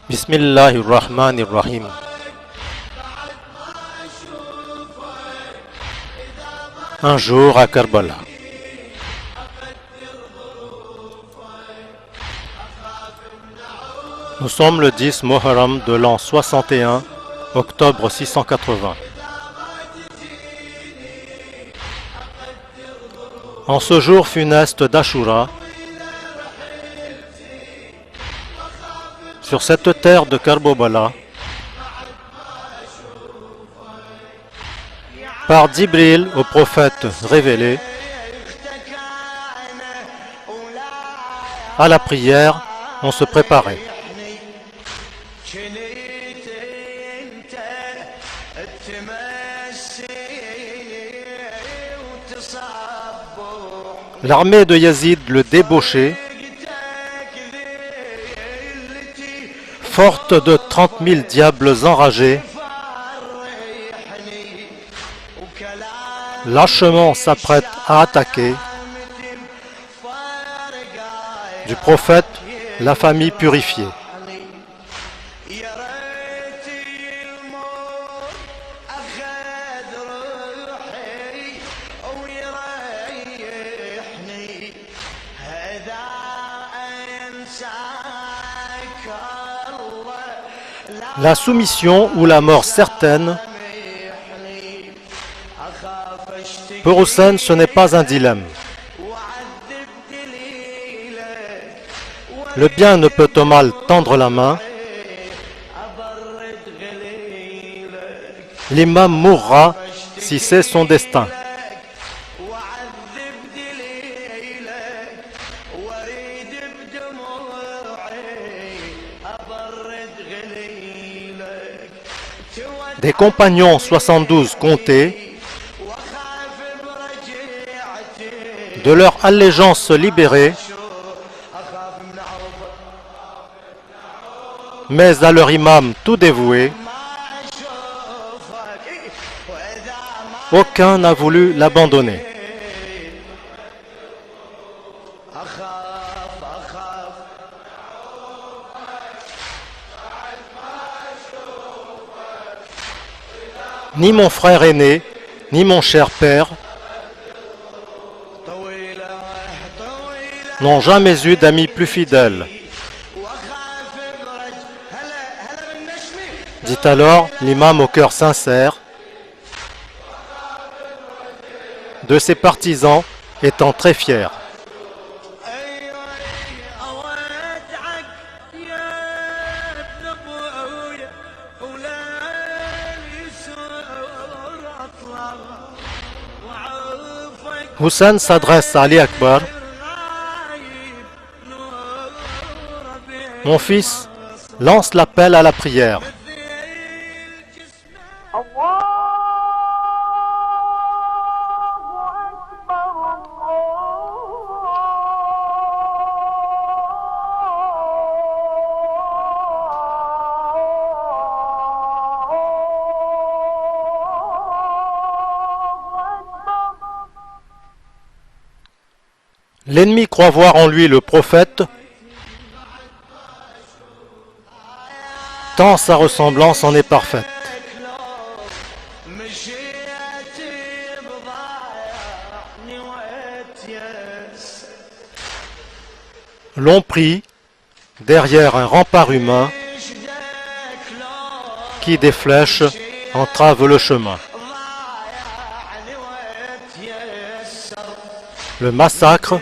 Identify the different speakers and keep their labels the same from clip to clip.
Speaker 1: Bismillahirrahmanirrahim. Un jour à Karbala. Nous sommes le 10 Muharram de l'an 61, octobre 680. En ce jour funeste d'Ashura, sur cette terre de Karbala, par Djibril au prophète révélé, à la prière, on se préparait. L'armée de Yazid le débauchait, forte de 30 000 diables enragés, lâchement s'apprête à attaquer. Du prophète, la famille purifiée. La soumission ou la mort certaine, pour Hussein, ce n'est pas un dilemme. Le bien ne peut au mal tendre la main. L'imam mourra si c'est son destin. Des compagnons 72 comptés, de leur allégeance libérée, mais à leur imam tout dévoué, aucun n'a voulu l'abandonner. Ni mon frère aîné, ni mon cher père n'ont jamais eu d'amis plus fidèles. Dit alors l'imam au cœur sincère, de ses partisans étant très fier. Hussein s'adresse à Ali Akbar. Mon fils, lance l'appel à la prière. L'ennemi croit voir en lui le prophète, tant sa ressemblance en est parfaite. L'on prie derrière un rempart humain qui des flèches entrave le chemin. Le massacre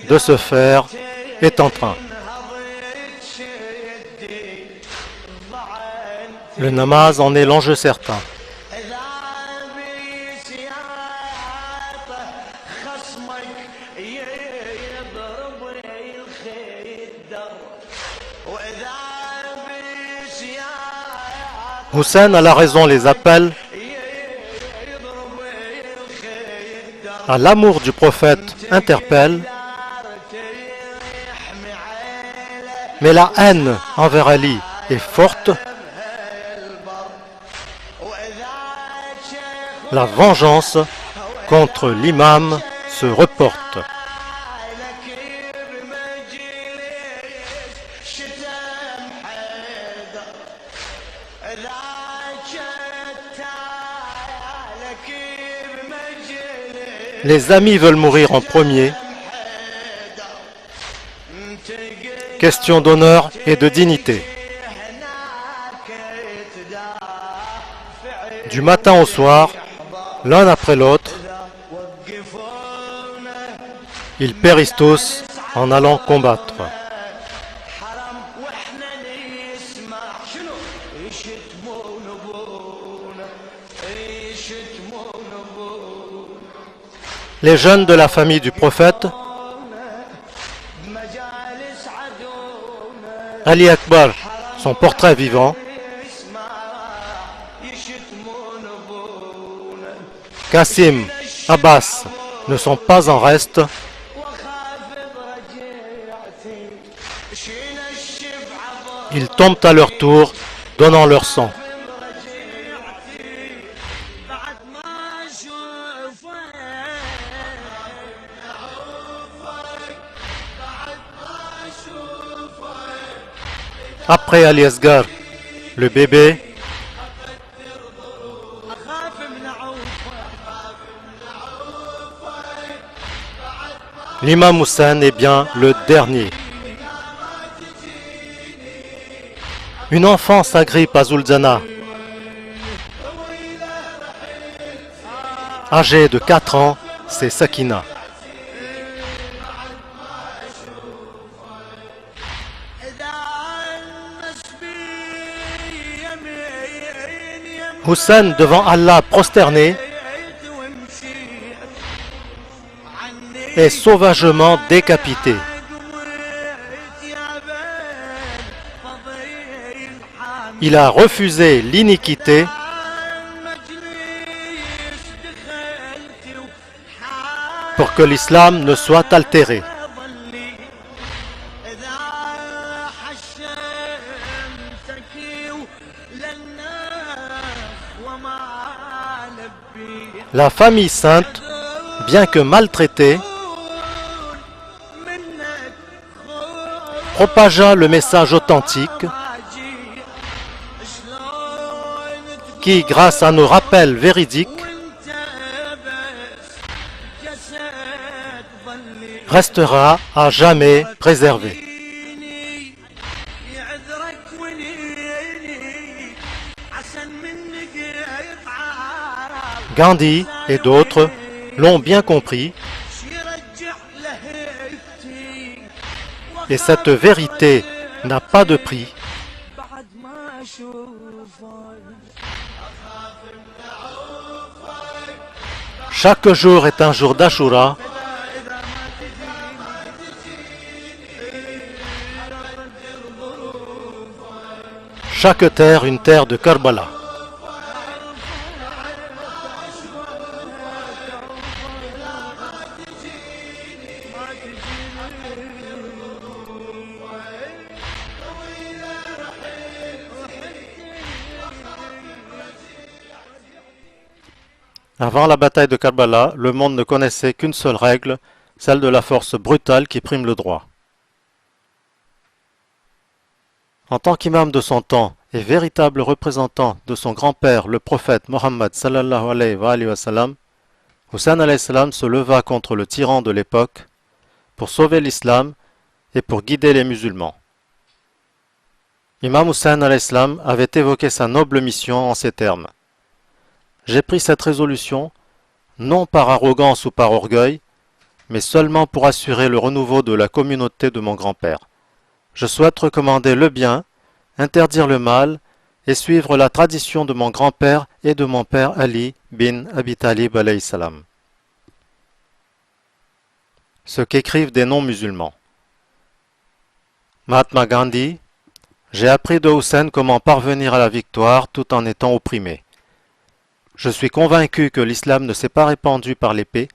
Speaker 1: de se faire est en train. Le namaz en est l'enjeu certain. Hussein à la raison les appelle à l'amour du prophète interpelle, mais la haine envers Ali est forte. La vengeance contre l'imam se reporte. Les amis veulent mourir en premier. Question d'honneur et de dignité. Du matin au soir, l'un après l'autre, ils périssent tous en allant combattre. Les jeunes de la famille du prophète, Ali Akbar, son portrait vivant, Qasim, Abbas ne sont pas en reste. Ils tombent à leur tour, donnant leur sang. Après Ali Asghar, le bébé, l'imam Hussein est bien le dernier. Une enfant s'agrippe à Zulzana, âgée de 4 ans, c'est Sakina. Hussein devant Allah prosterné est sauvagement décapité. Il a refusé l'iniquité pour que l'islam ne soit altéré. La famille sainte, bien que maltraitée, propagea le message authentique qui, grâce à nos rappels véridiques, restera à jamais préservé. Gandhi et d'autres l'ont bien compris, et cette vérité n'a pas de prix. Chaque jour est un jour d'Ashura. Chaque terre une terre de Karbala. Avant la bataille de Karbala, le monde ne connaissait qu'une seule règle, celle de la force brutale qui prime le droit. En tant qu'imam de son temps et véritable représentant de son grand-père, le prophète Mohammed sallallahu alayhi wa sallam, Hussein alayhi salam se leva contre le tyran de l'époque pour sauver l'islam et pour guider les musulmans. Imam Hussein alayhi salam avait évoqué sa noble mission en ces termes. J'ai pris cette résolution, non par arrogance ou par orgueil, mais seulement pour assurer le renouveau de la communauté de mon grand-père. Je souhaite recommander le bien, interdire le mal et suivre la tradition de mon grand-père et de mon père Ali bin Abi Talib alayhi salam. Ce qu'écrivent des non-musulmans. Mahatma Gandhi, j'ai appris de Hussein comment parvenir à la victoire tout en étant opprimé. Je suis convaincu que l'islam ne s'est pas répandu par l'épée,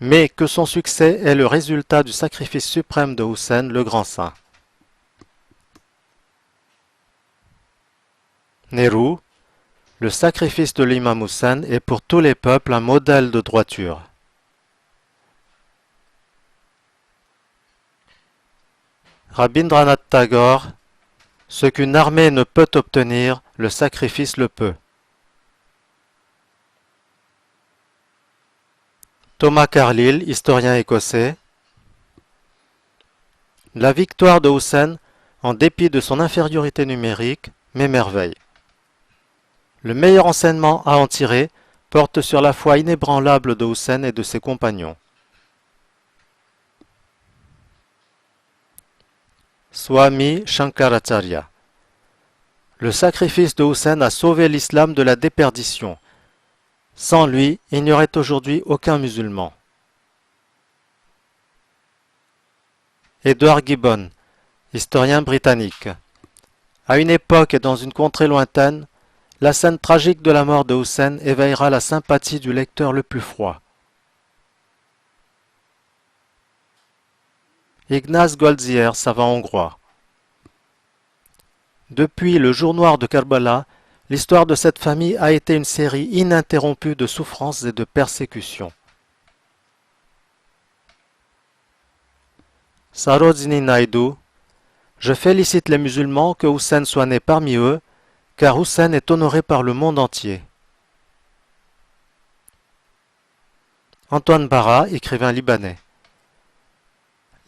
Speaker 1: mais que son succès est le résultat du sacrifice suprême de Hussein, le grand saint. Nehru, le sacrifice de l'imam Hussein est pour tous les peuples un modèle de droiture. Rabindranath Tagore, ce qu'une armée ne peut obtenir, le sacrifice le peut. Thomas Carlyle, historien écossais. La victoire de Hussein, en dépit de son infériorité numérique, m'émerveille. Le meilleur enseignement à en tirer porte sur la foi inébranlable de Hussein et de ses compagnons. Swami Shankaracharya. Le sacrifice de Hussein a sauvé l'islam de la déperdition. Sans lui, il n'y aurait aujourd'hui aucun musulman. Edward Gibbon, historien britannique. À une époque et dans une contrée lointaine, la scène tragique de la mort de Hussein éveillera la sympathie du lecteur le plus froid. Ignaz Goldziher, savant hongrois. Depuis le jour noir de Karbala, l'histoire de cette famille a été une série ininterrompue de souffrances et de persécutions. Sarojini Naidu. Je félicite les musulmans que Hussein soit né parmi eux, car Hussein est honoré par le monde entier. Antoine Bara, écrivain libanais.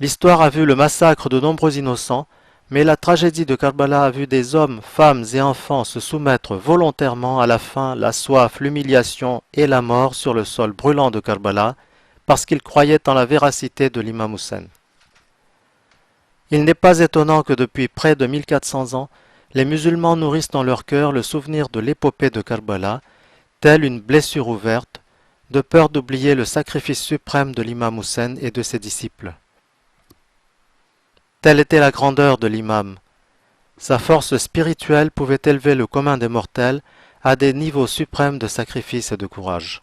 Speaker 1: L'histoire a vu le massacre de nombreux innocents, mais la tragédie de Karbala a vu des hommes, femmes et enfants se soumettre volontairement à la faim, la soif, l'humiliation et la mort sur le sol brûlant de Karbala, parce qu'ils croyaient en la véracité de l'imam Hussein. Il n'est pas étonnant que depuis près de 1400 ans, les musulmans nourrissent dans leur cœur le souvenir de l'épopée de Karbala, telle une blessure ouverte, de peur d'oublier le sacrifice suprême de l'imam Hussein et de ses disciples. Telle était la grandeur de l'imam. Sa force spirituelle pouvait élever le commun des mortels à des niveaux suprêmes de sacrifice et de courage.